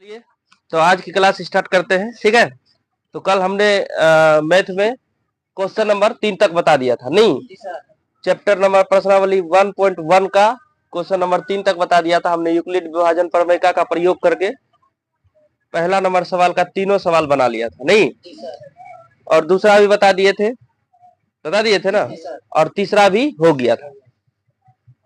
चलिए तो आज की क्लास स्टार्ट करते हैं। ठीक है, तो कल हमने मैथ में क्वेश्चन नंबर 3 तक बता दिया था, नहीं चैप्टर नंबर प्रश्नावली 1.1 का क्वेश्चन नंबर 3 तक बता दिया था हमने। यूक्लिड विभाजन प्रमेय का प्रयोग करके पहला नंबर सवाल का तीनों सवाल बना लिया था, नहीं और दूसरा भी बता दिए थे ना, और तीसरा भी हो गया था।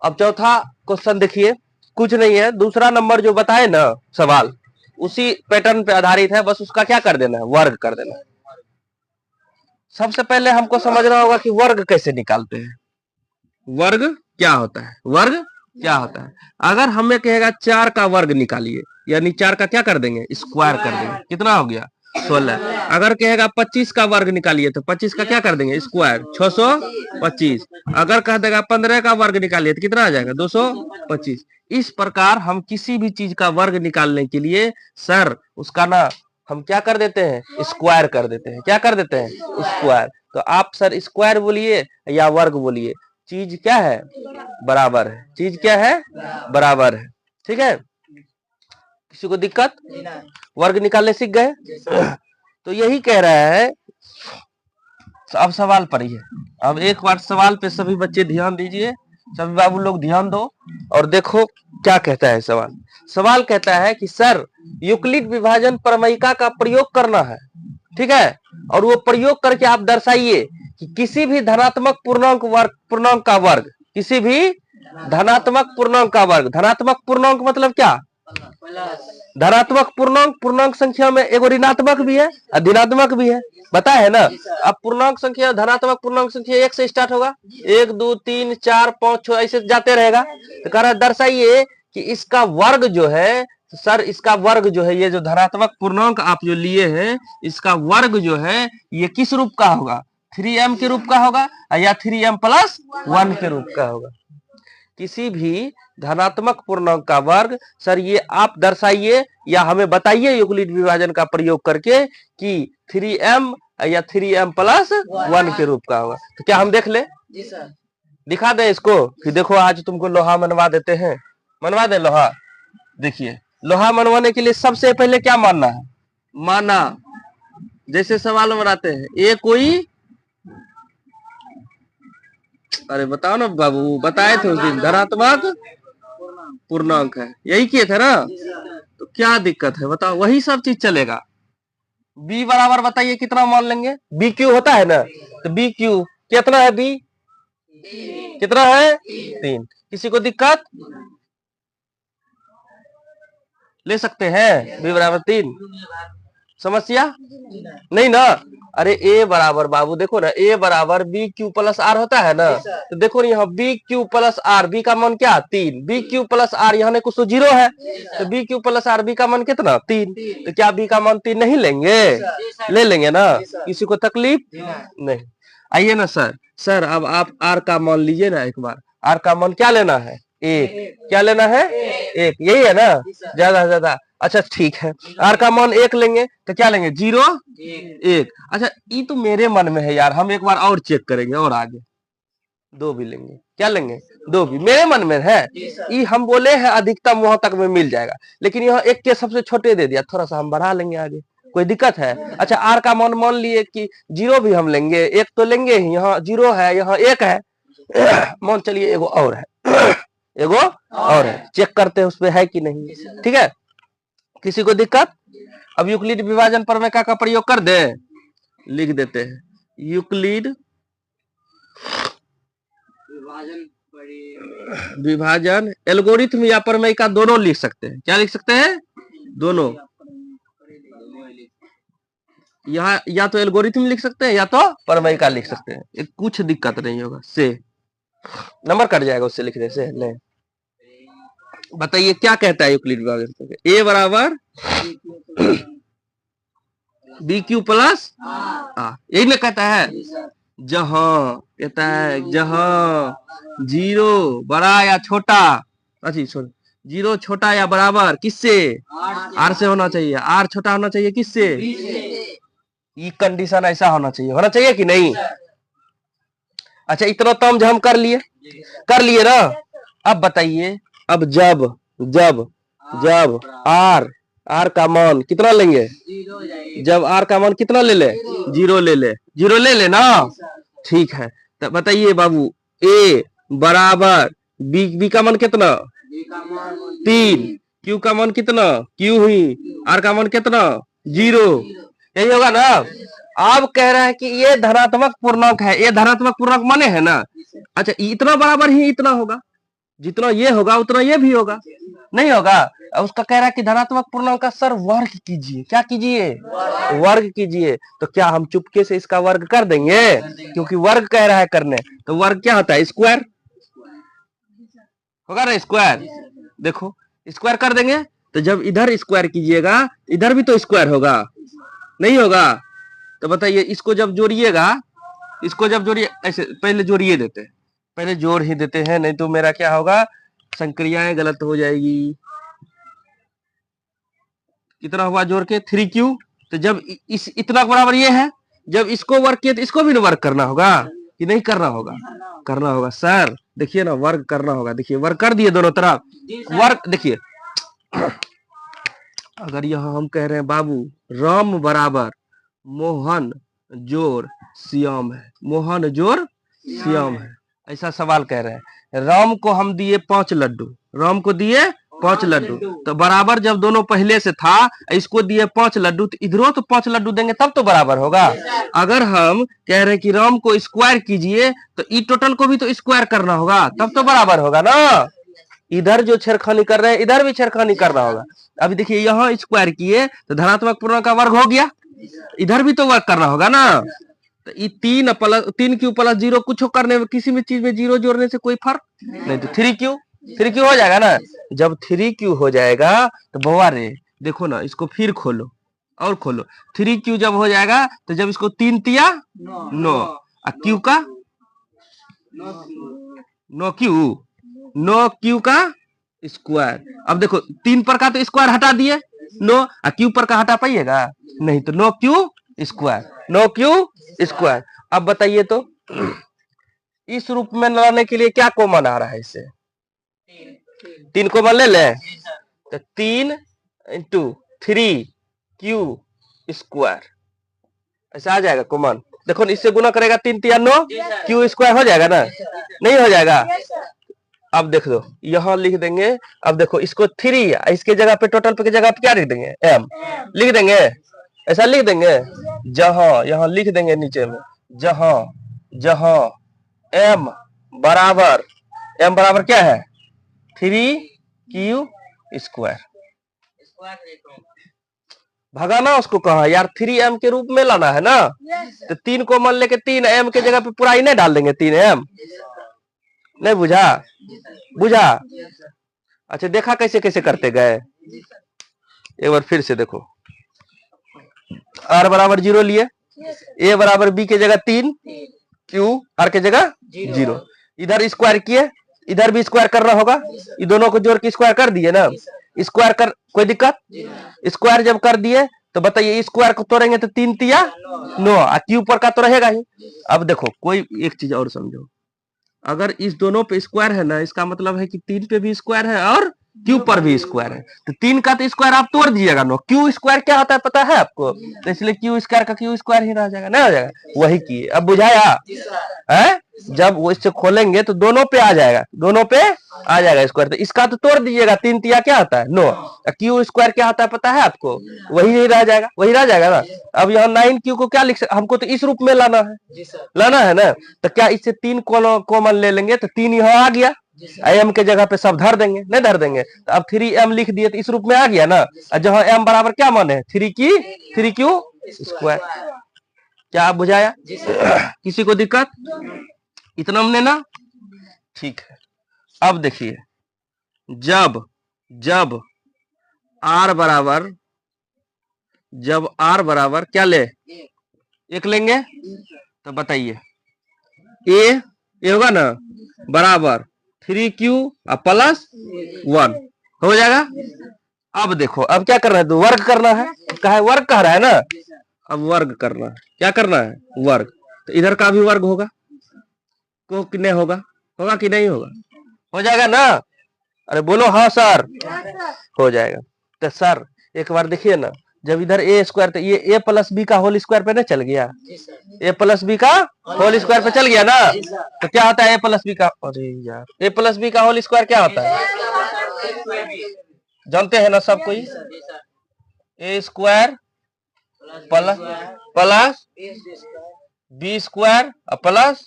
अब चौथा क्वेश्चन देखिए, कुछ नहीं है, दूसरा नंबर जो बताए ना सवाल उसी पैटर्न पे आधारित है, बस उसका क्या कर देना है, वर्ग कर देना है। सबसे पहले हमको समझना होगा कि वर्ग कैसे निकालते हैं। वर्ग क्या होता है, वर्ग क्या होता है। अगर हमें कहेगा 4 का वर्ग निकालिए, यानी 4 का क्या कर देंगे, स्क्वायर कर देंगे, कितना हो गया 16। अगर कहेगा 25 का वर्ग निकालिए तो 25 का क्या कर देंगे, स्क्वायर 625। अगर कह देगा 15 का वर्ग निकालिए तो कितना आ जाएगा 225। इस प्रकार हम किसी भी चीज का वर्ग निकालने के लिए सर उसका ना हम क्या कर देते हैं, स्क्वायर कर देते हैं। क्या कर देते हैं, स्क्वायर। तो आप सर स्क्वायर बोलिए या वर्ग बोलिए, चीज क्या है, बराबर है। चीज क्या है, बराबर है। ठीक है, किसी को दिक्कत, वर्ग निकालने सीख गए। तो यही कह रहा है। अब सवाल पढ़िए। अब एक बार सवाल पे सभी बच्चे ध्यान दीजिए, सभी बाबू लोग ध्यान दो और देखो क्या कहता है सवाल। सवाल कहता है कि सर यूक्लिड विभाजन प्रमेयिका का प्रयोग करना है, ठीक है, और वो प्रयोग करके आप दर्शाइए कि किसी भी धनात्मक पूर्णांक का वर्ग, किसी भी धनात्मक पूर्णांक का वर्ग। धनात्मक पूर्णांक मतलब क्या, धनात्मक पूर्णांक संख्या में एगो ऋणात्मक भी है और धनात्मक भी है, पता है ना। अब पूर्णांक संख्या, धनात्मक पूर्णांक संख्या 1 से स्टार्ट होगा, 1 2 3 4 5 6 ऐसे जाते रहेगा। तो कह रहा है दर्शाइए कि इसका वर्ग जो है, सर इसका वर्ग जो है, ये जो धनात्मक पूर्णांक आप जो लिए हैं इसका वर्ग जो है ये किस रूप का होगा, 3m के रूप का होगा या 3m+1 के रूप का होगा। किसी भी धनात्मक पूर्णांक का वर्ग सर ये आप दर्शाइए या हमें बताइए यूक्लिड विभाजन का प्रयोग करके कि 3m या 3m+1 के रूप का होगा। तो क्या हम देख ले, जी सर, दिखा दे इसको कि देखो आज तुमको लोहा मनवा देते हैं, मनवा दे लोहा। देखिए लोहा मनवाने के लिए सबसे पहले क्या मानना है, माना जैसे सवाल बनाते हैं ए कोई, अरे बताओ ना बाबू, बताए थे उस दिन धनात्मक पूर्णांक है, यही किए थे ना। तो क्या दिक्कत है बताओ, वही सब चीज चलेगा। b बराबर बताइए कितना मान लेंगे, बी क्यू होता है ना, तो बी क्यू कितना है, बी कितना है 3। किसी को दिक्कत, ले सकते हैं b बराबर 3, समस्या नहीं ना। अरे ए बराबर बाबू देखो ना, ए बराबर बी क्यू प्लस आर होता है ना। तो देखो ना यहाँ B Q plus R, B का मान क्या 3, बी क्यू प्लस आर यहाँ कुछ तो 0 है, तो B Q plus R B का मान कितना 3। तो क्या बी का मान 3 नहीं लेंगे, ले लेंगे ना, किसी को तकलीफ नहीं। आइए ना सर अब आप आर का मान लीजिए ना एक बार। आर का मान क्या लेना है, एक, क्या लेना है, एक, यही है ना, ज्यादा से ज्यादा। अच्छा ठीक है, आर का मान 1 लेंगे तो क्या लेंगे 0 1। अच्छा ये तो मेरे मन में है यार, हम एक बार और चेक करेंगे और आगे 2 भी लेंगे, क्या लेंगे 2 भी, मेरे मन में है। ये हम बोले हैं अधिकतम वहां तक में मिल जाएगा, लेकिन यहाँ 1 के सबसे छोटे दे दिया, थोड़ा सा हम बढ़ा लेंगे आगे, कोई दिक्कत है। अच्छा आर का मान लिए कि 0 भी हम लेंगे, 1 तो लेंगे ही, यहाँ 0 है यहाँ 1 है, मान चलिए एगो और है, एगो और है, चेक करते हैं उसपे है कि नहीं। ठीक है, किसी को दिक्कत। अब यूक्लिड विभाजन प्रमेय का प्रयोग कर दे, लिख देते हैं यूक्लिड विभाजन एल्गोरिथम या प्रमेय का दोनों लिख सकते हैं। क्या लिख सकते हैं, दोनों। यहाँ या तो एल्गोरिथम लिख सकते हैं या तो प्रमेय का लिख सकते हैं, कुछ दिक्कत नहीं होगा। से नंबर कट जाएगा उससे लिखने से। नहीं बताइए क्या कहता है यूक्लिड विभाजन, ए बराबर बी क्यू प्लस यही ना कहता है। जहां कहता है जहां 0 बड़ा या छोटा, अच्छा 0 छोटा या बराबर किससे, आर से होना चाहिए, आर छोटा होना चाहिए किससे, ये कंडीशन ऐसा होना चाहिए कि नहीं। अच्छा इतना तम हम कर लिए ना। अब बताइए, अब जब आर आर का मान कितना लेंगे? जब आर का मान कितना ले ले? 0 ले ले, 0 ले ले ना। ठीक है, तो बताइए बाबू, ए बराबर बी का मान कितना? 3। क्यू का मान कितना? Q he. आर का मान कितना? 0। यही होगा ना। अब कह रहा है कि ये धनात्मक पूर्णांक है, ये धनात्मक पूर्णांक माने है ना। अच्छा, इतना बराबर ही इतना होगा, जितना ये होगा उतना ये भी होगा, नहीं होगा। उसका कह रहा है कि धनात्मक पूर्णांक का सर वर्ग कीजिए। क्या कीजिए? वर्ग कीजिए। तो क्या हम चुपके से इसका वर्ग कर देंगे? क्योंकि वर्ग कह रहा है करने, तो वर्ग क्या होता है? स्क्वायर होगा ना, स्क्वायर। देखो स्क्वायर कर देंगे, तो जब इधर स्क्वायर कीजिएगा इधर भी तो स्क्वायर होगा, नहीं होगा? तो बताइए, इसको जब जोड़िएगा, इसको जब जोड़िए, ऐसे पहले जोड़िए देते हैं, पहले जोड़ ही देते हैं, नहीं तो मेरा क्या होगा, संक्रियाएं गलत हो जाएगी। कितना हुआ जोड़ के? 3q। तो जब इस इतना बराबर ये है, जब इसको वर्ग किए तो इसको भी वर्ग करना होगा कि नहीं करना होगा? करना होगा सर। देखिए ना, वर्ग करना होगा। देखिए वर्ग कर दिए दोनों तरफ, वर्ग। देखिए अगर यहाँ हम कह रहे हैं बाबू राम बराबर मोहन जोड़ श्याम है, मोहन जोड़ श्याम है, ऐसा सवाल कह रहे हैं। राम को हम दिए 5 लड्डू, राम को दिए 5 लड्डू, तो बराबर जब दोनों पहले से था, इसको दिए 5 लड्डू, तो इधरों तो 5 लड्डू देंगे तब तो बराबर होगा। अगर हम कह रहे हैं कि राम को स्क्वायर कीजिए, तो ई टोटल को भी तो स्क्वायर करना होगा, तब तो बराबर होगा ना। इधर जो छेड़खानी कर रहे हैं इधर भी छेड़खानी करना होगा। अभी देखिए यहाँ स्क्वायर किए तो धनात्मक पूर्णांक का वर्ग हो गया, इधर भी तो वर्ग करना होगा ना। तो ये 3 प्लस 0 कुछ करने में, किसी भी चीज में 0 जोड़ने से कोई फर्क नहीं, तो 3q हो जाएगा ना। जब 3q हो जाएगा तो बउआ रे देखो ना, इसको फिर खोलो और खोलो। 3q जब हो जाएगा तो जब इसको 3 तिया 9, क्यू का 9q का स्क्वायर। अब देखो 3 पर का तो स्क्वायर हटा दिए 9, क्यू पर का हटा पाइएगा नहीं, तो 9q स्क्वायर, 9q स्क्वायर। अब बताइए तो इस रूप में लाने के लिए क्या कॉमन आ रहा है? इससे 3 कॉमन ले ले, तो 3 इंटू 3q स्क्वायर ऐसा आ जाएगा कॉमन। देखो इससे गुना करेगा 3 तिया 9, q स्क्वायर हो जाएगा ना, नहीं हो जाएगा? अब देख दो, यहाँ लिख देंगे। अब देखो इसको 3, इसके जगह पे टोटल पे की जगह पे क्या लिख देंगे? m लिख देंगे, ऐसा लिख देंगे। जहां यहाँ लिख देंगे नीचे में, जहां जहां m बराबर क्या है? 3q square. भगाना उसको कहा यार, 3m के रूप में लाना है ना। तो 3 को मान लेके 3m के जगह पे पूरा ही नहीं डाल देंगे, 3m। नहीं बुझा? बुझा? अच्छा देखा कैसे कैसे करते गए, एक बार फिर से देखो। r बराबर 0 लिए, a बराबर b के जगह 3, q r के जगह 0, इधर स्क्वायर किए, इधर भी स्क्वायर करना होगा। ये दोनों को जोड़ के स्क्वायर कर दिए ना, स्क्वायर कर, कोई दिक्कत? स्क्वायर जब कर दिए तो बताइए स्क्वायर को तोड़ेंगे तो 3 तिया 9, क्यू पर का तो रहेगा ही। अब देखो कोई एक चीज और समझो, अगर इस दोनों पे स्क्वायर है ना, इसका मतलब है कि 3 पे भी स्क्वायर है और क्यू पर भी स्क्वायर है। तो 3 का तो स्क्वायर आप तोड़ दीजिएगा ना, क्यू स्क्वायर क्या होता है पता है आपको? तो इसलिए क्यू स्क्वायर का क्यू स्क्वायर ही रह जाएगा, नहीं हो जाएगा? वही किए। अब बुझाया है? जब वो इससे खोलेंगे तो दोनों पे आ जाएगा, दोनों पे आ जाएगा स्क्वायर। तो इसका तो तोड़ दीजिएगा, 3 तिया क्या होता है? 9। क्यू स्क्वायर क्या होता है पता है आपको? वही नहीं रह जाएगा, वही रह जाएगा ना। अब यहाँ 9q को क्या लिख सकते, हमको तो इस रूप में लाना है, लाना है ना। तो क्या इससे 3 कॉमन ले लेंगे तो 3 यहाँ आ गया, m के जगह पे सब धर देंगे, नहीं धर देंगे? तो अब 3m लिख दिए तो इस रूप में आ गया ना। जहां m बराबर क्या माने है? 3q square. क्या आप बुझाया? किसी को दिक्कत? इतना हमने ना, ठीक है। अब देखिए, जब r बराबर क्या ले, 1 लेंगे, तो बताइए a होगा ना बराबर 3q प्लस 1 हो जाएगा। अब देखो, अब क्या करना है? तो वर्ग करना है, कहा वर्ग कह रहा है ना। अब वर्ग करना है, क्या करना है? वर्ग। तो इधर का भी वर्ग होगा, को कितने होगा, होगा कि नहीं होगा? हो जाएगा ना। अरे बोलो हाँ सर, हो जाएगा। तो सर एक बार देखिए ना, जब इधर ए स्क्वायर तो ये ए प्लस बी का होल स्क्वायर पे ना चल गया, ए प्लस बी का होल स्क्वायर पे चल गया ना, तो क्या होता है ए प्लस बी का, अरे यार ए प्लस बी का होल स्क्वायर क्या होता है, जानते हैं ना सब कोई, A square plus B square plus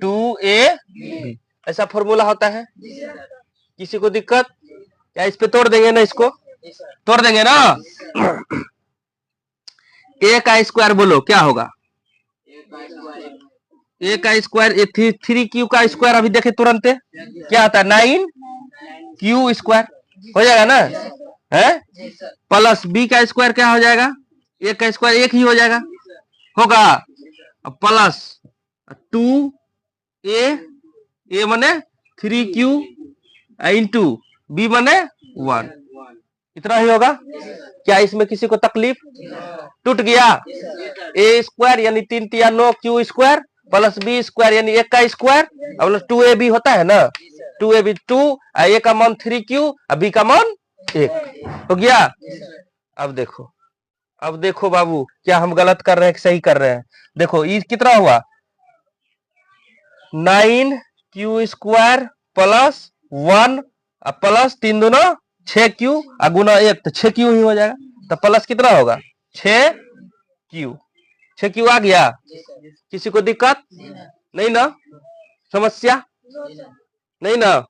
2ab, ऐसा फॉर्मूला होता है। किसी को दिक्कत क्या, इस पे तोड़ देंगे ना, इसको तोड़ देंगे ना। ए का स्क्वायर बोलो क्या होगा, ए का स्क्वायर 3q का स्क्वायर अभी देखे तुरंत क्या आता है 9q स्क्वायर हो जाएगा ना, है प्लस बी का स्क्वायर क्या हो जाएगा, ए का स्क्वायर एक ही हो जाएगा, होगा प्लस 2a मने 3q इंटू बी मने 1, इतना ही होगा। क्या इसमें किसी को तकलीफ, टूट गया, ए स्क्वायर यानी 3 तिया 9 Q square plus B square यानी 1 का स्क्वायर और 2ab होता है ना, 2ab 2, ए का मान 3q और बी का मान 1 हो गया। अब देखो बाबू क्या हम गलत कर रहे हैं कि सही कर रहे हैं, देखो ये कितना हुआ 9q स्क्वायर प्लस 1 प्लस 3 दूना 6q गुना 1 तो 6q ही हो जाएगा, तो प्लस कितना होगा 6q आ गया। किसी को दिक्कत नहीं ना, समस्या नहीं ना।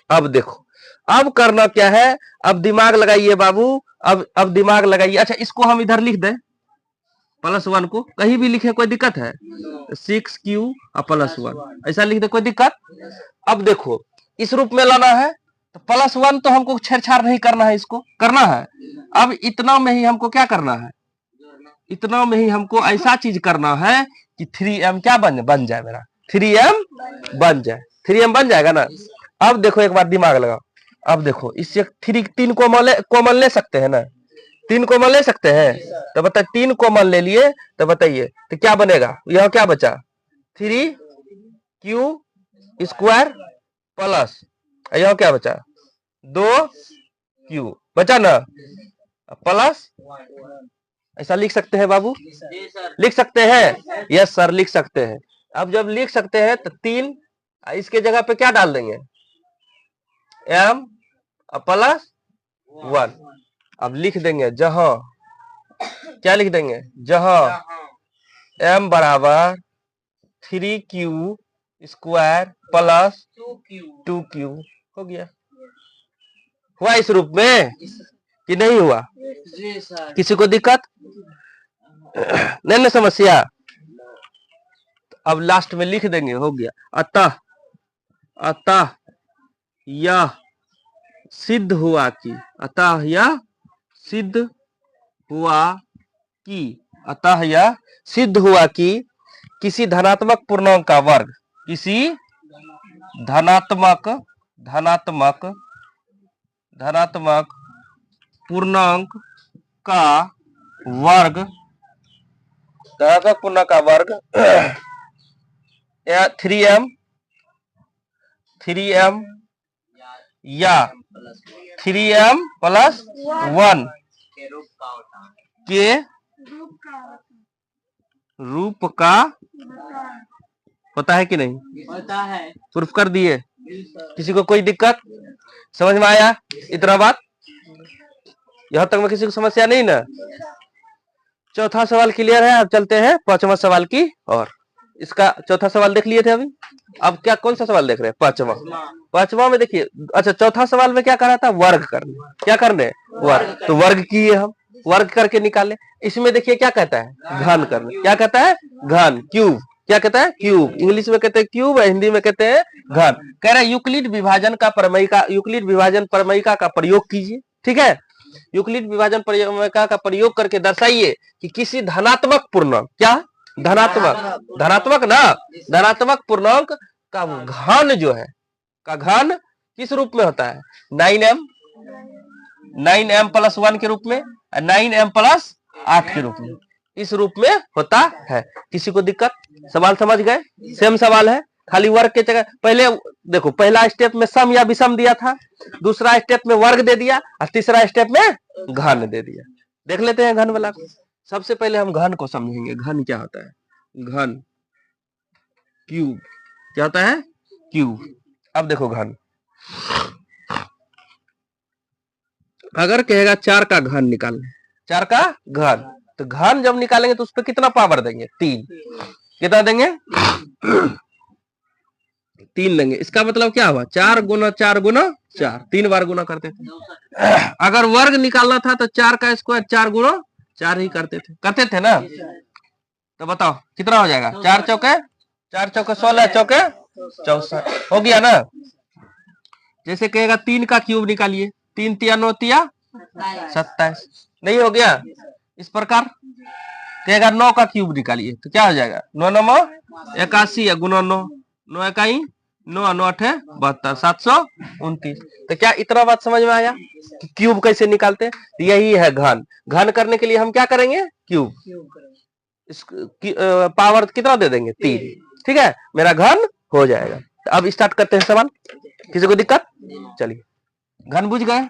अब देखो अब करना क्या है, अब दिमाग लगाइए बाबू, अब दिमाग लगाइए। अच्छा इसको हम इधर लिख दें प्लस 1 को, कहीं भी लिखे कोई दिक्कत है, 6q प्लस 1 ऐसा लिख दे, कोई दिक्कत। अब देखो इस रूप में लाना है तो प्लस 1 तो हमको छेड़छाड़ नहीं करना है, इसको करना है। अब इतना में ही हमको क्या करना है, इतना में ही हमको ऐसा चीज करना है कि 3m क्या बन जाए, मेरा 3m बन जाए, 3m बन जाएगा ना। अब देखो एक बार दिमाग लगाओ, अब देखो इससे 3 कॉमन ले सकते हैं ना, 3 कॉमन ले सकते हैं, तो बताइए 3 कॉमन ले लिए तो बताइए तो क्या बनेगा, यह क्या बचा 3q स्क्वायर प्लस यह क्या बचा 2q बचा ना प्लस, ऐसा लिख सकते हैं बाबू, लिख सकते हैं, यस सर लिख सकते हैं। अब जब लिख सकते हैं तो 3 इसके जगह पे क्या डाल देंगे m प्लस 1, अब लिख देंगे जहां क्या लिख देंगे, जहां m बराबर 3q स्क्वायर प्लस 2q हो गया। हुआ इस रूप में कि नहीं हुआ, किसी को दिक्कत नहीं ना, समस्या। अब लास्ट में लिख देंगे हो गया, अतः यह सिद्ध हुआ कि, अतः यह सिद्ध हुआ कि, अतः यह सिद्ध हुआ कि किसी धनात्मक पूर्णांक का वर्ग, किसी धनात्मक पूर्णांक का वर्ग, धनात्मक पूर्णांक का वर्ग 3m या 3m प्लस 1 के रूप का होता है कि नहीं, होता है, प्रूफ कर दिए। किसी को कोई दिक्कत, समझ में आया इतना बात, यहां तक में किसी को समस्या नहीं ना। चौथा सवाल क्लियर है, अब चलते हैं 5वां सवाल की और। इसका चौथा सवाल देख लिए थे अभी, अब क्या कौन सा सवाल देख रहे हैं 5वां में देखिए। अच्छा चौथा सवाल में क्या कर रहा था, वर्ग करने, क्या करने वर्ग, तो वर्ग किए हम, वर्ग करके निकाले। इसमें देखिए क्या कहता है घन करना, क्या कहता है घन, क्यूब, क्या कहता है क्यूब, इंग्लिश में कहते हैं क्यूब, हिंदी में कहते हैं घन। कह रहा है यूक्लिड विभाजन प्रमेयिका का प्रयोग कीजिए, ठीक है, यूक्लिड विभाजन प्रमेयिका का प्रयोग करके दर्शाइए कि किसी धनात्मक पूर्णांक, क्या धनात्मक ना, धनात्मक पूर्णांक का घन जो है, का घन किस रूप में होता है 9m प्लस 1 के रूप में, 9m प्लस 8 के रूप में, इस रूप में होता है। किसी को दिक्कत, सवाल समझ गए, सेम सवाल है। खाली वर्ग के जगह पहले देखो, पहला स्टेप में सम या विषम दिया था, दूसरा स्टेप में वर्ग दे दिया, और तीसरा स्टेप में घन दे दिया। देख लेते हैं घन वाला को। सबसे पहले हम घन को समझेंगे। घन क्या होता है? घन क्यूब क्या होता है? क्यूब। अब देखो घन, अगर कहेगा 4 का घन निकालने, 4 का घन, तो घन जब निकालेंगे तो उस पर कितना पावर देंगे? 3। कितना देंगे? 3 देंगे। इसका मतलब क्या हुआ? 4 गुना 4 गुना 4, 3 बार गुना करते थे। अगर वर्ग निकालना था तो 4 का स्क्वायर 4 गुना 4 ही करते थे ना। तो बताओ कितना हो जाएगा? 4 चौके 16, चौके 64 हो गया ना। जैसे कहेगा 3 का क्यूब निकालिए, 3 तिया 9 तिया 27, नहीं हो गया? इस प्रकार कहेगा 9 का क्यूब निकालिए, तो क्या हो जाएगा? 9 9 81 या गुना 9, 9 इकाई 9 9 8 72, 729। तो क्या इतना बात समझ में आया कि क्यूब कैसे निकालते? यही है घन। घन करने के लिए हम क्या करेंगे? क्यूब। इस पावर कितना दे देंगे? 3। ठीक है, मेरा घन हो जाएगा। तो अब स्टार्ट करते हैं सवाल। किसी को दिक्कत? चलिए, घन बुझ गए।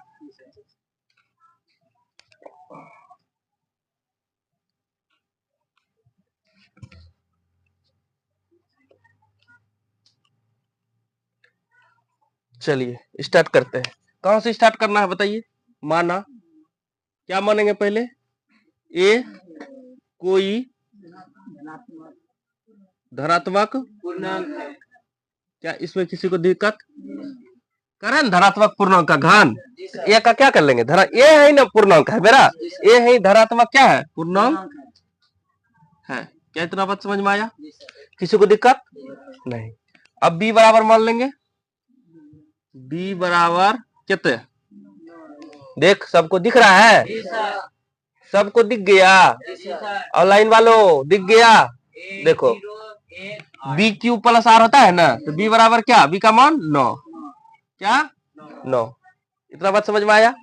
चलिए स्टार्ट करते हैं। कहां से स्टार्ट करना है बताइए? माना, क्या मानेंगे पहले? ए कोई धनात्मक पूर्णांक है। क्या इसमें किसी को दिक्कत? करें धनात्मक पूर्णांक का घन, ए का क्या कर लेंगे? धरा ए है ना पूर्णांक है मेरा, ए है धनात्मक क्या है? पूर्णांक है। क्या इतना बात समझ में आया? किसी को दिक्कत नहीं। अब बी बराबर मान लेंगे। बी बराबर कितने? देख सबको दिख रहा है? सबको दिख गया? ऑनलाइन वालों दिख गया? देखो बी क्यू प्लस आर होता है ना, तो बी बराबर क्या? बी का मान 9। क्या? 9। इतना बात समझ में आया?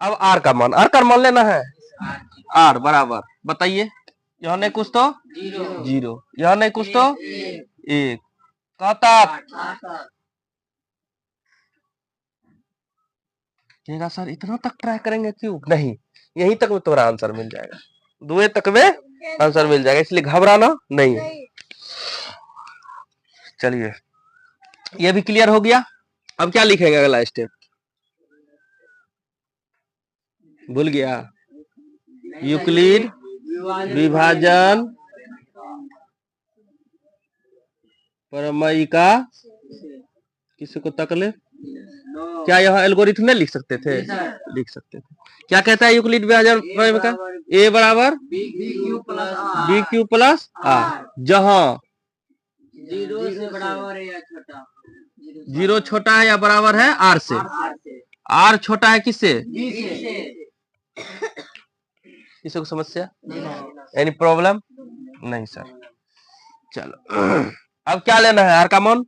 अब आर का मान लेना है। आर बराबर बताइए, यहाँ नहीं कुछ तो 0, यहाँ नहीं कुछ तो 1, कहाँ तक? कहेगा सर इतना तक ट्राई करेंगे क्यों? नहीं, यहीं तक में तुम्हारा आंसर मिल जाएगा, 2 तक में आंसर मिल जाएगा, इसलिए घबराना नहीं है। चलिए ये भी क्लियर हो गया। अब क्या लिखेंगे अगला स्टेप? भूल गया? यूक्लिड विभाजन प्रमेय का किसी को तकलीफ? क्या यहाँ एल्गोरिथम में लिख सकते थे? लिख सकते थे। क्या कहता है यूक्लिड विभाजन प्रमेय का? ए बराबर बी क्यू प्लस आर, जहां 0 से बराबर है या छोटा, 0 छोटा है या बराबर है आर से, आर छोटा है किससे? बी से। किसी को समस्या? Any problem? नहीं सर। चलो अब क्या लेना है? आर का मान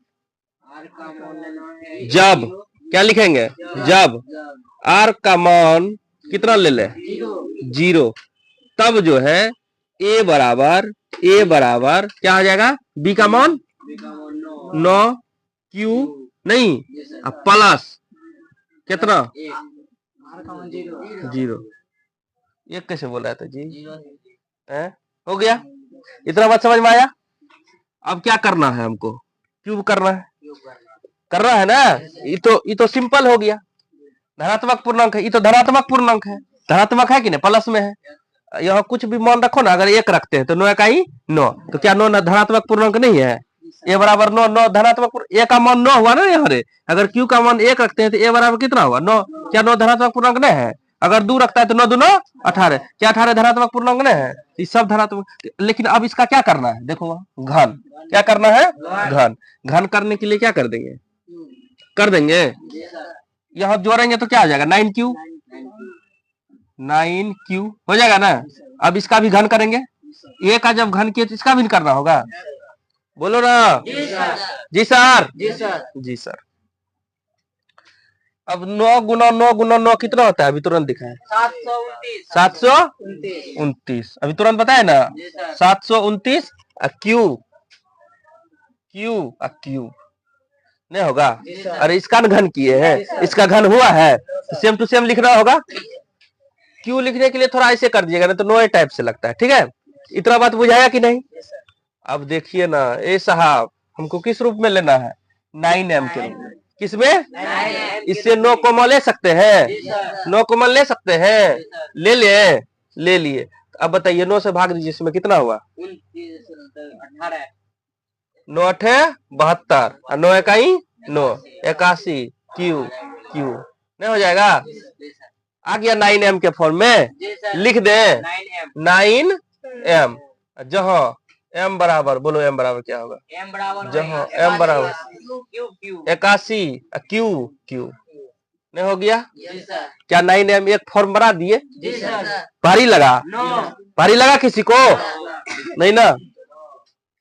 जब क्या लिखेंगे? जब आर का मान कितना ले ले? 0, तब जो है ए बराबर क्या हो जाएगा? बी का मान 9 क्यू नहीं प्लस कितना? 0। ये कैसे बोल रहा था जी? हो गया? इतना बात समझ में आया? अब क्या करना है हमको? क्यूब करना है ना। ये तो सिंपल हो गया। धनात्मक पूर्णांक है, ये तो धनात्मक पूर्णांक है, धनात्मक है कि नहीं? प्लस में है। यहाँ कुछ भी मान रखो ना, अगर 1 रखते हैं तो 9 इकाई 9, तो क्या 9 धनात्मक पूर्णांक नहीं है? ए बराबर 9, 9 धनात्मक, ए का मान 9 हुआ ना यहाँ रे। अगर क्यू का मान 1 रखते हैं तो ए बराबर कितना हुआ? 9। क्या 9 धनात्मक पूर्णांक नहीं है? अगर 2 रखता है तो 9 2 18। क्या 18 धनात्मक पूर्णांक नहीं है? ये सब धनात्मक। लेकिन अब इसका क्या करना है? देखो घन क्या करना है? घन करने के लिए क्या कर देंगे? यहाँ जोड़ेंगे तो क्या हो जाएगा? 9Q हो जाएगा ना। अब इसका भी घन करेंगे। ए का जब घन किए तो इसका भी करना होगा। बोलो ना। जी सर। अब 9 गुना 9 कितना होता है? अभी तुरंत दिखाए 729। अभी तुरंत बताए ना 729 क्यू क्यू और क्यू नहीं होगा। अरे इसका घन किए हैं, इसका घन हुआ है तो सेम टू सेम लिखना होगा। क्यू लिखने के लिए थोड़ा ऐसे कर दीजिएगा, नहीं तो नो टाइप से लगता है। ठीक है, इतना बात बुझाया कि नहीं? अब देखिए ना, ए साहब हमको किस रूप में लेना है? 9m के रूप में। किसमें? इससे नो कॉमन ले सकते हैं, नो कॉमन ले सकते हैं, ले लिए। अब बताइए 9 से भाग दीजिए, इसमें कितना हुआ? 9 अठे 72 और 9 इकाई 9, 81 क्यू क्यू नहीं हो जाएगा? आ गया 9m के फॉर्म में। लिख दे 9m, जहां m बराबर, बोलो m बराबर क्या होगा? जहां m बराबर 81 क्यू क्यू नहीं हो गया? क्या 9m एक फॉर्म बना दिए? भारी लगा? भारी लगा किसी को? नहीं ना।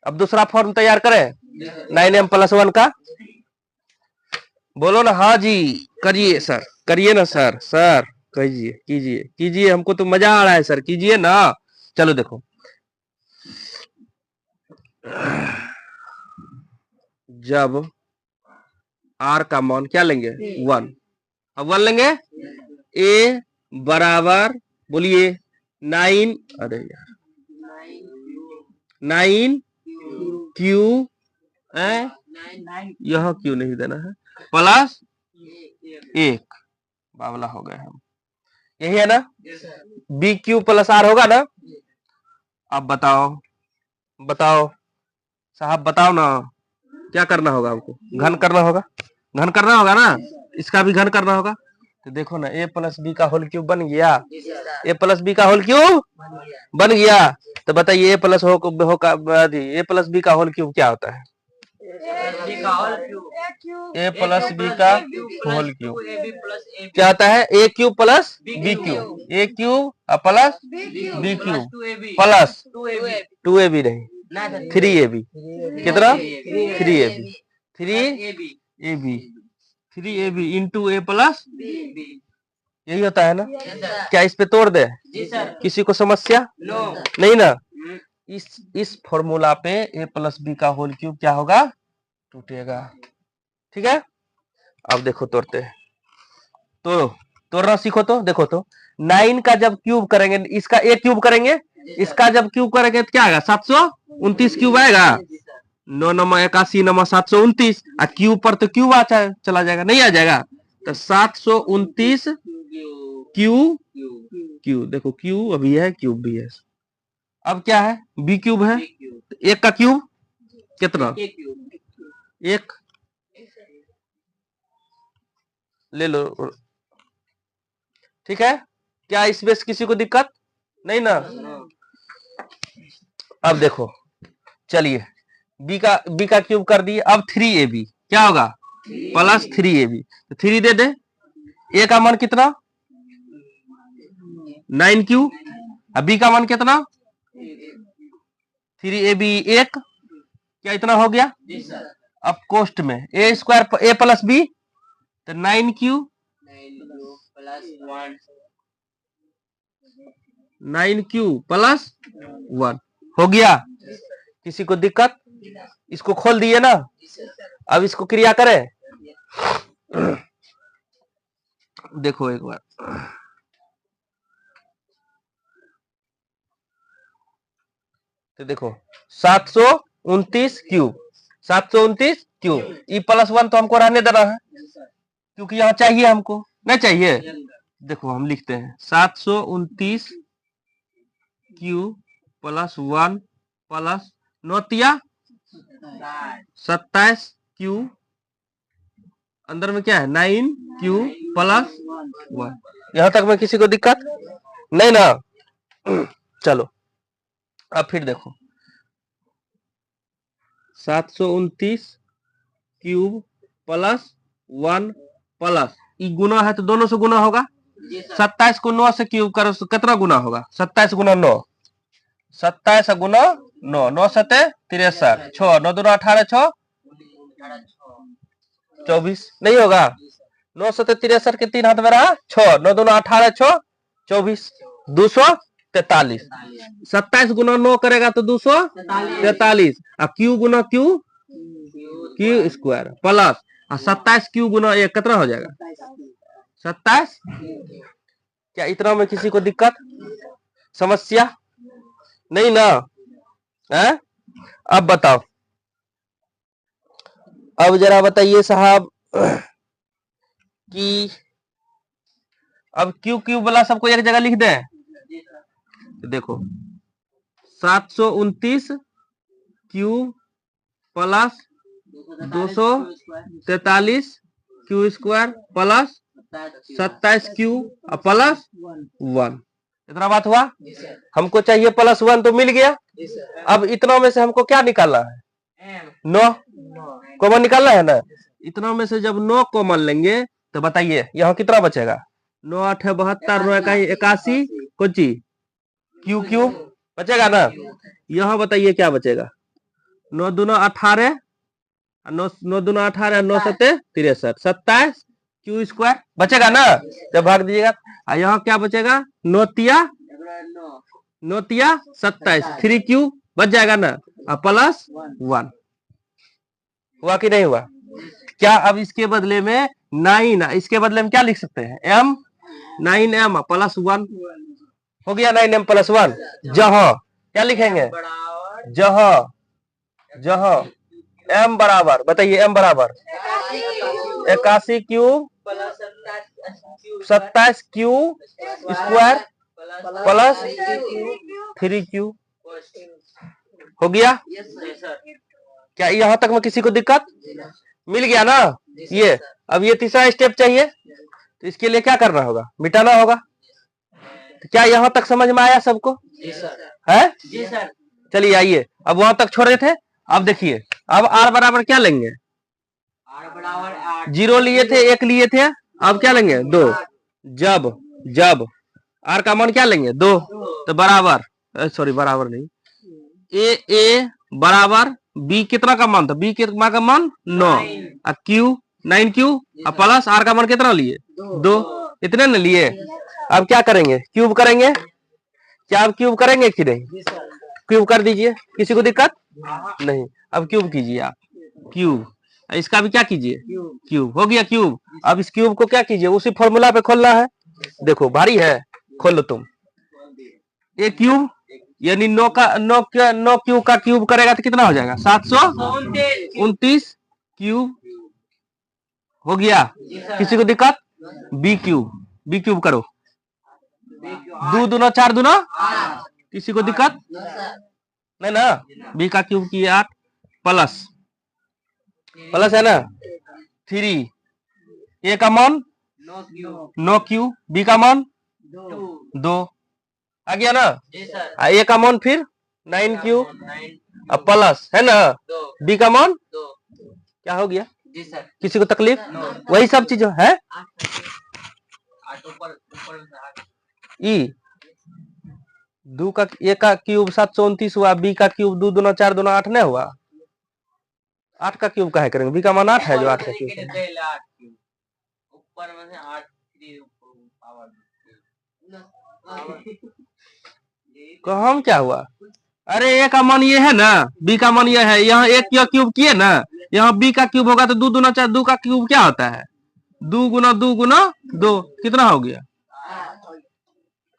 अब दूसरा फॉर्म तैयार करें 9m + 1 का। बोलो ना हाँ जी, करिए सर, करिए ना सर। सर कीजिए कीजिए कीजिए, हमको तो मजा आ रहा है सर, कीजिए ना। चलो देखो, जब r का मान क्या लेंगे? 1। अब 1 लेंगे। a बराबर, बोलिए 9, अरे यार 9 क्यू, यह क्यू नहीं देना है, प्लस 1। बावला हो गए हम, यही है ना? बी क्यू प्लस आर होगा ना? अब बताओ बताओ साहब, बताओ ना, क्या करना होगा हमको? घन करना होगा, घन करना होगा ना, इसका भी घन करना होगा। तो देखो ना, a + b का होल क्यूब बन गया, a + b का होल क्यूब बन गया। तो बताइए a + b का होल क्यूब क्या होता है? a + b का होल क्यूब क्या होता है? a cube plus b cube, a cube plus b cube plus 2ab नहीं, 3ab। कितना? 3ab, 3ab इंटू a + यही होता है ना? क्या इस पे तोड़ दे? किसी को समस्या नहीं ना? इस फॉर्मूला पे a + b का होल क्यूब क्या होगा? टूटेगा। ठीक है, अब देखो तोड़ते हैं, तोड़ना सीखो। तो देखो तो 9 का जब क्यूब करेंगे, इसका एक क्यूब करेंगे, इसका जब क्यूब करेंगे तो क्या आएगा? 729 क्यूब आएगा। 9 9 81 9 729, और क्यूब पर तो क्यूब चला जाएगा, नहीं आ जाएगा? तो 729 क्यू क्यू, देखो क्यू अभी है, क्यूब भी है। अब क्या है? बी क्यूब है, एक का क्यूब कितना? एक ले लो। ठीक है, क्या इसमें किसी को दिक्कत नहीं ना? अब देखो, चलिए बी का क्यूब कर दिए। अब 3ab क्या होगा? प्लस 3ab, तो 3 दे दे। ए का मान कितना? 9 क्यू, अब बी का मान कितना? 3ab 1, क्या इतना हो गया? अब कोष्ट में a स्क्वायर a + b, तो 9 क्यू 9 क्यू प्लस 1 हो गया। किसी को दिक्कत? इसको खोल दिए ना, अब इसको क्रिया करें। देखो एक बार, तो देखो 729 क्यूब, 729 क्यूब, ई +1 तो हमको रहने देना है, क्योंकि यहाँ चाहिए हमको, नहीं चाहिए? देखो हम लिखते हैं 729 क्यूब प्लस 1 प्लस 9 27 क्यू, अंदर में क्या है? 9 क्यू प्लस 1। यहां तक में किसी को दिक्कत नहीं ना? चलो अब फिर देखो, 729 क्यूब प्लस 1 प्लस, ई गुना है तो दोनों से गुना होगा। 27 को 9 से क्यूब करो तो कितना गुना होगा? 27 गुना 9, 27 गुना 9, 9 7 63, 6 9 2 18, 6 24 नहीं होगा? 9 7 63 के 3 हाथ में रहा 6, 9 2 18, 6 24, 243। 27 गुना 9 करेगा तो 243, और क्यू गुना Q Q square plus 27 Q गुना 1 कितना हो जाएगा 27। क्या इतना में किसी को दिक्कत समस्या नहीं ना है? अब बताओ, अब जरा बताइए साहब कि अब क्यू क्यूब वाला सबको एक जगह लिख दें। देखो 729 Q plus 243 Q square plus 27 Q plus 1, इतना बात हुआ। हमको चाहिए +1 तो मिल गया। अब इतना में से हमको क्या निकालना है 9 कॉमन निकालना है ना। इतना में से जब 9 कॉमन लेंगे तो बताइए यहाँ कितना बचेगा 9 8 72 9 81 कोची क्यू क्यूब बचेगा ना। यहाँ बताइए क्या बचेगा 9 दूना 18 9 दूना 18 9 7 63 27 क्यू स्क्वायर बचेगा ना। जब भाग दीजिएगा यहाँ क्या बचेगा 9 तिया 27 3 क्यू बच जाएगा ना प्लस 1 हुआ कि नहीं हुआ। क्या अब इसके बदले में 9 इसके बदले में क्या लिख सकते हैं m 9m प्लस 1 हो गया 9m प्लस 1। जहां क्या लिखेंगे जहां m बराबर बताइए m बराबर 81 cube 27 Q square plus 3 Q हो गया। क्या यहाँ तक में किसी को दिक्कत मिल गया ना। ये अब ये तीसरा स्टेप चाहिए तो इसके लिए क्या करना होगा मिटाना होगा। तो क्या यहाँ तक समझ में आया सबको है। चलिए आइए अब वहां तक छोड़ रहे थे। अब देखिए अब r बराबर क्या लेंगे 0 लिए थे 1 लिए थे अब क्या लेंगे 2। जब r का मान क्या लेंगे 2 तो बराबर सॉरी बराबर नहीं a बराबर b कितना का मान था b का मान 9 क्यू 9 क्यू प्लस r का मान कितना लिए 2 इतने न लिए। अब क्या करेंगे क्यूब करेंगे। क्या अब क्यूब करेंगे कि नहीं क्यूब कर दीजिए किसी को दिक्कत नहीं। अब क्यूब कीजिए आप क्यूब इसका भी क्या कीजिए क्यूब हो गया क्यूब। अब इस क्यूब को क्या कीजिए उसी फॉर्मूला पे खोलना है। देखो भारी है खोल लो तुम। ये क्यूब यानी 9 क्यूब का क्यूब करेगा तो कितना हो जाएगा 729 क्यूब हो गया। किसी को दिक्कत बी क्यूब करो 2 दूना 4 दूना किसी को दिक्कत नहीं ना। बी का क्यूब किए 8 प्लस है ना 3 ए का मान 9 क्यू बी का मान 2 आ गया ना। ए का मान फिर 9 क्यू प्लस है ना बी का मान क्या हो गया किसी को तकलीफ वही सब चीज है। ई 2 का ए का क्यूब 729 हुआ बी का क्यूब 2 दूना 4 दूना 8 नहीं हुआ 8 का क्यूब काहे करेंगे बी का मान 8 है जो 8 का क्यूब ऊपर में से 8 को हम क्या हुआ। अरे ए का मान ये है ना बी का मान ये है। यहाँ एक क्यूब किए ना यहाँ बी का क्यूब होगा तो 2 दूना 4 2 का क्यूब क्या होता है 2 गुना 2 कितना हो गया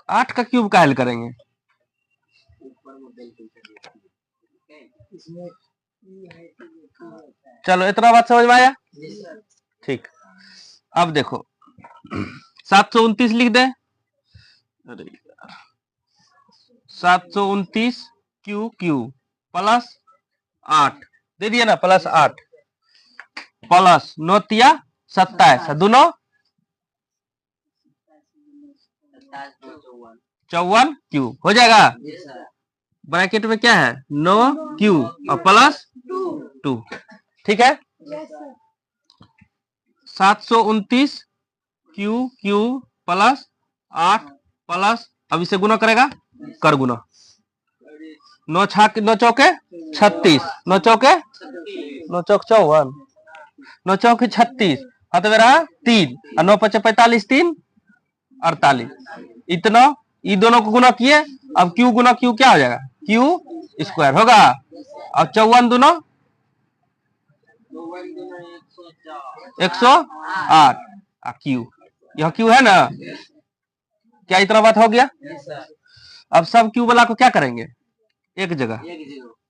8 का क्यूब का हल करेंगे। चलो इतना बात समझ में आया ठीक। अब देखो 729 लिख दे 729 क्यू प्लस 8 दे दिया ना प्लस 8 प्लस 9 तिया 27 दोनों 54 क्यू हो जाएगा। ब्रैकेट में क्या है 9 क्यू और प्लस 2 ठीक है। 729 क्यू प्लस 8 प्लस अब इसे गुना करेगा कर गुना 9 चौके 36 9 चौके 54 9 चौके 36 हाथ में रहा 3 और 9 5 45 3 48 इतना ये दोनों को गुना किए। अब क्यू गुना क्यू क्या हो जाएगा क्यू स्क्वायर होगा। अब 54 दोनों 108 क्यू, यह क्यू है ना। क्या इतना बात हो गया। अब सब क्यू वाला को क्या करेंगे, एक जगह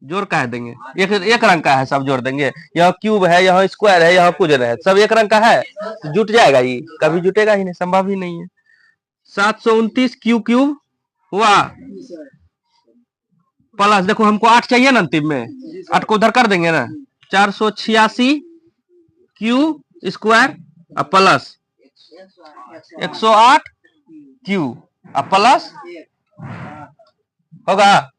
जोड़ कह देंगे, एक रंग का है, सब जोड़ देंगे। यह क्यूब है, यहाँ स्क्वायर है, यहाँ कुछ है, सब एक रंग का है, तो जुट जाएगा। ये कभी जुटेगा ही नहीं, संभव ही नहीं है। 729 क्यू क्यूब हुआ प्लस, देखो हमको 8 चाहिए ना अंतिम में, 8 को उधर कर देंगे ना, 486 Q square plus 108 Q plus होगा।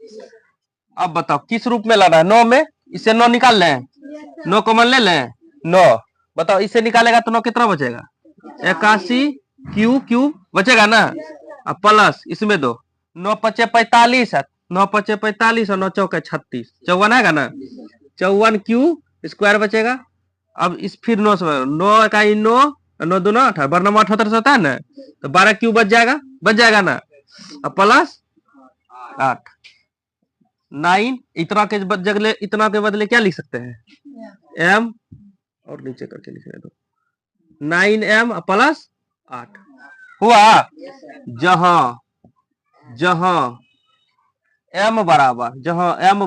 अब बताओ किस रूप में लाना है, 9 में, इसे 9 निकाल लें, 9 कॉमन ले लें, 9 बताओ इसे निकालेगा तो 9 कितना बचेगा, 81 क्यू क्यूब बचेगा ना। अब प्लस इसमें दो, 9 पचे 45 है, 9 पचे 45 और 9 चौके 36, 54 आएगा ना, 54 क्यू स्क्वायर बचेगा। अब इस फिर 9 से 9 का 9 9 2 9 18 बरना 78 होता है ना, तो 12 क्यू बच जाएगा ना। अब प्लस 8 9, इतना के बदले क्या लिख सकते हैं, m और नीचे करके लिखने दो, 9m प्लस 8 हुआ। जहां m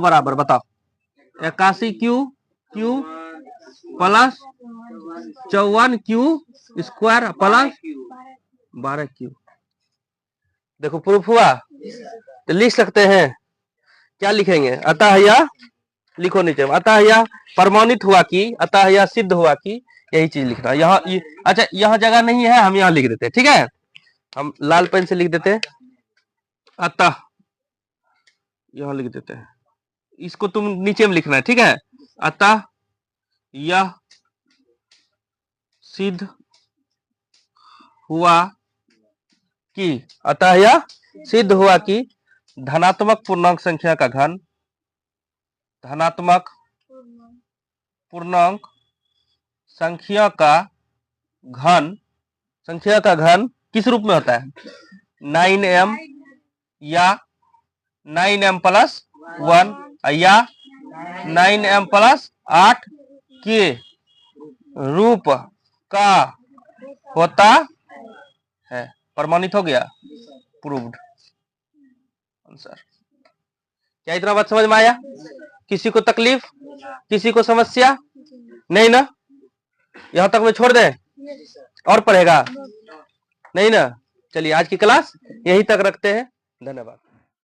बराबर बताओ 81 Q plus 54 Q square plus 12 Q. देखो प्रूफ हुआ, तो लिख सकते हैं, क्या लिखेंगे, अतः यह लिखो नीचे, अतः यह प्रमाणित हुआ कि, अतः यह सिद्ध हुआ कि, यही चीज लिखना यहाँ। अच्छा यहाँ जगह नहीं है, हम यहाँ लिख देते हैं, ठीक है, हम लाल पेन से लिख देते हैं, अतः यहाँ लिख देते हैं, इसको तुम नीचे में लिखना है, ठीक है। अतः यह सिद्ध हुआ कि, अतः यह सिद्ध हुआ कि धनात्मक पूर्णांक संख्या का घन, धनात्मक पूर्णांक संख्या का घन किस रूप में होता है, 9m या 9m प्लस 1 या 9m प्लस 8 के रूप का होता है। प्रमाणित हो गया, प्रूव्ड आंसर। क्या इतना बात समझ में आया, किसी को तकलीफ, किसी को समस्या नहीं ना, यहां तक में छोड़ दें और पढ़ेगा नहीं ना। चलिए आज की क्लास यहीं तक रखते हैं, धन्यवाद।